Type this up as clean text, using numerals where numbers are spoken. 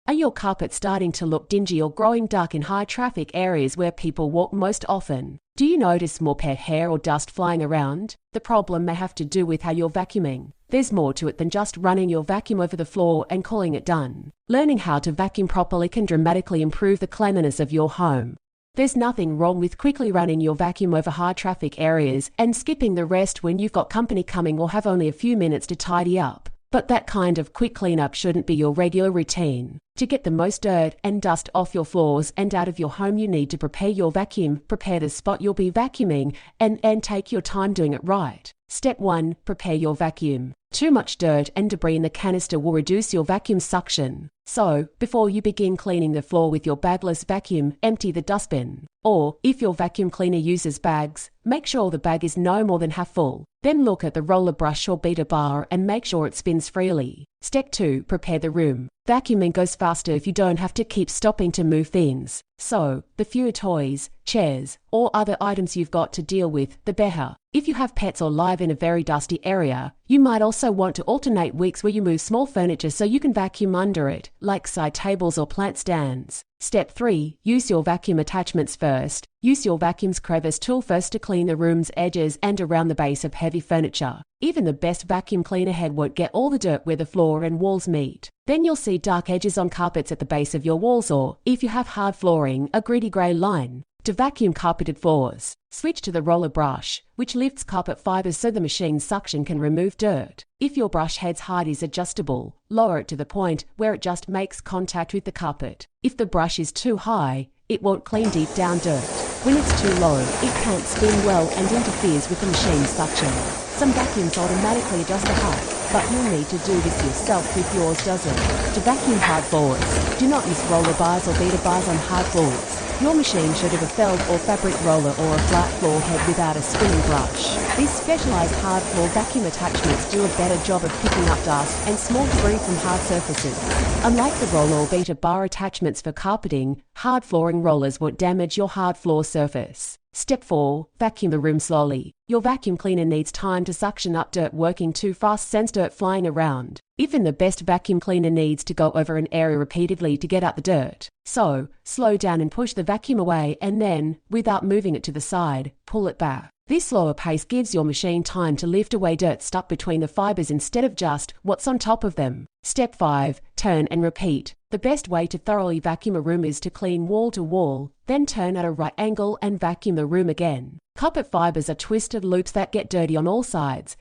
Are your carpets starting to look dingy or growing dark in high traffic areas where people walk most often? Do you notice more pet hair or dust flying around? The problem may have to do with how you're vacuuming. There's more to it than just running your vacuum over the floor and calling it done. Learning how to vacuum properly can dramatically improve the cleanliness of your home. There's nothing wrong with quickly running your vacuum over high traffic areas and skipping the rest when you've got company coming or have only a few minutes to tidy up. But that kind of quick cleanup shouldn't be your regular routine. To get the most dirt and dust off your floors and out of your home, you need to prepare your vacuum, prepare the spot you'll be vacuuming, and take your time doing it right. Step 1. Prepare your vacuum. Too much dirt and debris in the canister will reduce your vacuum suction. So, before you begin cleaning the floor with your bagless vacuum, empty the dustbin. Or, if your vacuum cleaner uses bags, make sure the bag is no more than half full. Then look at the roller brush or beater bar and make sure it spins freely. Step 2. Prepare the room. Vacuuming goes faster if you don't have to keep stopping to move things. So, the fewer toys, chairs, or other items you've got to deal with, the better. If you have pets or live in a very dusty area, you might also want to alternate weeks where you move small furniture so you can vacuum under it, like side tables or plant stands. Step 3. Use your vacuum attachments first. Use your vacuum's crevice tool first to clean the room's edges and around the base of heavy furniture. Even the best vacuum cleaner head won't get all the dirt where the floor and walls meet. Then you'll see dark edges on carpets at the base of your walls, or, if you have hard flooring, a gritty grey line. To vacuum carpeted floors, switch to the roller brush, which lifts carpet fibers so the machine's suction can remove dirt. If your brush head's height is adjustable, lower it to the point where it just makes contact with the carpet. If the brush is too high, it won't clean deep down dirt. When it's too low, it can't spin well and interferes with the machine's suction. Some vacuums automatically adjust the height, but you'll need to do this yourself if yours doesn't. To vacuum hard floors, do not use roller bars or beater bars on hard floors. Your machine should have a felt or fabric roller or a flat floor head without a spinning brush. These specialized hard floor vacuum attachments do a better job of picking up dust and small debris from hard surfaces. Unlike the roller or beater bar attachments for carpeting, hard flooring rollers won't damage your hard floor surface. Step 4. Vacuum the room slowly. Your vacuum cleaner needs time to suction up dirt. Working too fast sends dirt flying around. Even the best vacuum cleaner needs to go over an area repeatedly to get out the dirt. So, slow down and push the vacuum away and then, without moving it to the side, pull it back. This slower pace gives your machine time to lift away dirt stuck between the fibers instead of just what's on top of them. Step 5. Turn and repeat. The best way to thoroughly vacuum a room is to clean wall to wall, then turn at a right angle and vacuum the room again. Carpet fibers are twisted loops that get dirty on all sides,